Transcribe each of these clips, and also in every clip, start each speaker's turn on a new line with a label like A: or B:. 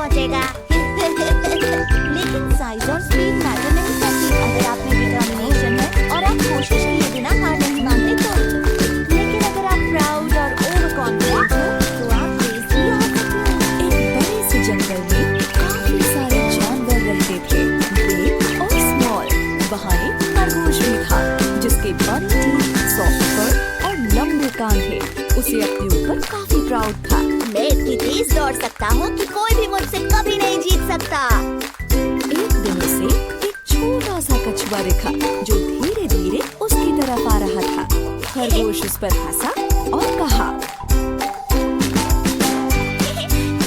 A: पहुंचेगा।
B: लेकिन साइज और स्पीड मैटर नहीं करती अगर आप में डिटर्मिनेशन है और आप कोशिश किए बिना हार नहीं मानते तो। लेकिन अगर आप प्राउड और ओवर कॉन्फिडेंट हो तो आप रेस भी हार सकते हो। एक बड़े से जंगल में काफी सारे जानवर रहते थे, बिग और स्मॉल। वहाँ एक खरगोश भी था जिसके बड़े टीथ, सॉफ्ट फर और लंबे कान थे। उसे अपने ऊपर काफी प्राउड था।
A: मैं इतनी तेज दौड़ सकता हूँ कि कोई भी मुझसे कभी नहीं जीत सकता।
B: एक दिन उसे एक छोटा सा कछुआ दिखा जो धीरे धीरे उसकी तरफ आ रहा था। खरगोश उस पर हंसा और कहा,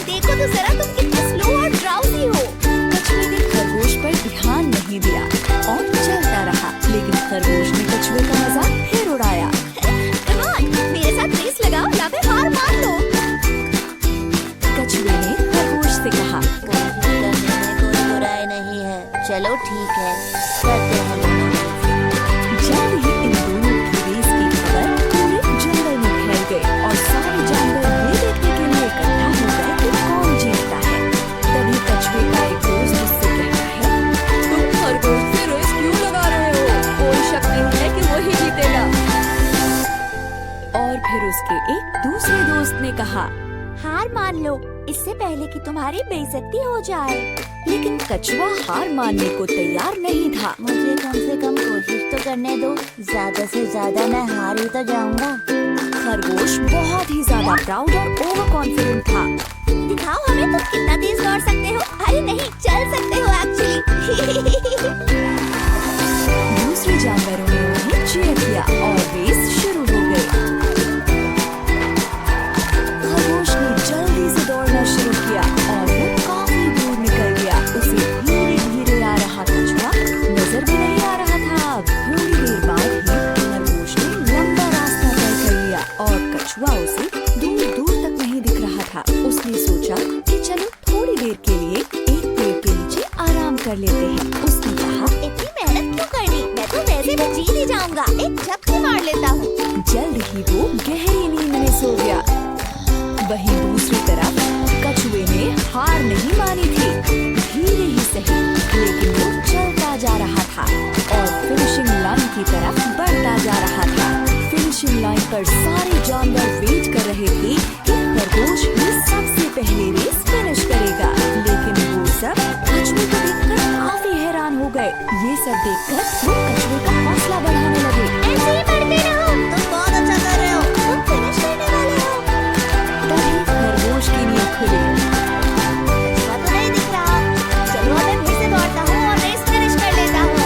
A: देखो तो जरा तुम कितने स्लो और ड्राउजी हो।
B: कछुए ने खरगोश पर ध्यान नहीं दिया और चलता रहा। लेकिन खरगोश ने कछुए का मजाक फिर उड़ाया।
A: Come on, मेरे साथ रेस लगाओ या फिर हार मान लो।
B: कछुए ने खरगोश से कहा,
A: करने में कोई बुराई नहीं है। चलो ठीक है, करते हैं दोनों रेस।
B: जल्द ही इन दोनों की रेस की खबर पूरे जंगल में फैल गई और सारे जानवर ये देखने के लिए इकट्ठा हो गए कि कौन जीतता है। तभी कछुए का एक दोस्त उससे कहता है, तुम खरगोश से रेस क्यों लगा रहे हो? कोई शक नहीं है कि वही जीतेगा। और फिर उसके एक दूसरे दोस्त ने कहा,
A: हार मान लो इससे पहले कि तुम्हारी बेइज्जती हो जाए।
B: लेकिन कछुआ हार मानने को तैयार नहीं था।
A: मुझे कम से कम कोशिश तो करने दो, ज्यादा से ज्यादा मैं हार ही तो जाऊंगा।
B: खरगोश बहुत ही ज्यादा प्राउड और ओवर कॉन्फिडेंट था।
A: दिखाओ हमें तुम कितना तेज दौड़ सकते हो। अरे नहीं, चल सकते हो एक्चुअली।
B: दूसरे जानवरों ने उन्हें चीयर किया और रेस शुरू हो गई। खरगोश ने जल्दी से दौड़ना शुरू किया और वो काफी दूर निकल गया। उसे धीरे धीरे आ रहा कछुआ नजर भी नहीं आ रहा था। थोड़ी देर बाद ही खरगोश ने लंबा रास्ता तय कर लिया और कछुआ उसे दूर दूर तक नहीं दिख रहा था। उसने सोचा कि चलो थोड़ी देर के लिए एक पेड़ के नीचे आराम कर लेते हैं। उसने कहा,
A: इतनी मेहनत क्यों करनी, मैं तो वैसे भी जीत ही जाऊंगा। एक झपकी मार लेता हूँ।
B: जल्द ही वो गहरी नींद में सो गया। वहीं दूसरी तरफ कछुए ने हार नहीं मानी थी। धीरे ही सही, लेकिन वो चलता जा रहा था और फिनिशिंग लाइन की तरफ बढ़ता जा रहा था। फिनिशिंग लाइन पर सारे जानवर वेट कर रहे थे कि खरगोश ही सबसे पहले रेस फिनिश करेगा। लेकिन वो सब कछुए को देखकर काफी हैरान हो गए। ये सब देखकर वो कछुए का हौसला बढ़ाने लगे।
A: ऐसे ही बढ़ते रहो, तुम बहुत अच्छा कर रहे हो, तुम फिनिश करने वाले हो।
B: तभी खरगोश की नींद खुली।
A: कछुआ तो नहीं दिख रहा। चलो अब मैं फिर से दौड़ता हूँ और रेस फिनिश कर लेता हूँ।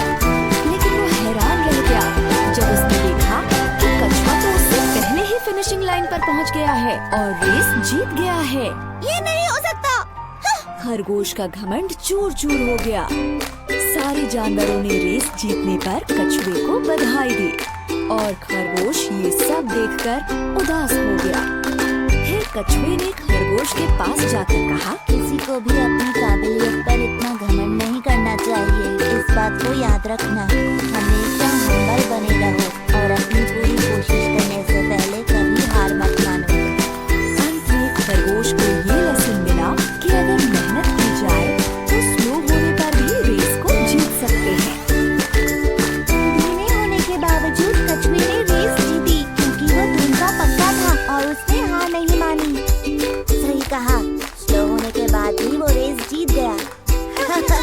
B: लेकिन वो हैरान रह गया जब उसने देखा कि कछुआ तो उससे पहले ही फिनिशिंग लाइन पर पहुंच गया है और रेस जीत गया है।
A: ये नहीं हो सकता।
B: खरगोश का घमंड चूर चूर हो गया। सारे जानवरों ने रेस जीतने पर कछुए को बधाई दी और खरगोश ये सब देखकर उदास हो गया। फिर कछुए ने खरगोश के पास जाकर कहा,
A: किसी को भी अपनी काबिलियत पर इतना घमंड नहीं करना चाहिए, इस बात को याद रखना।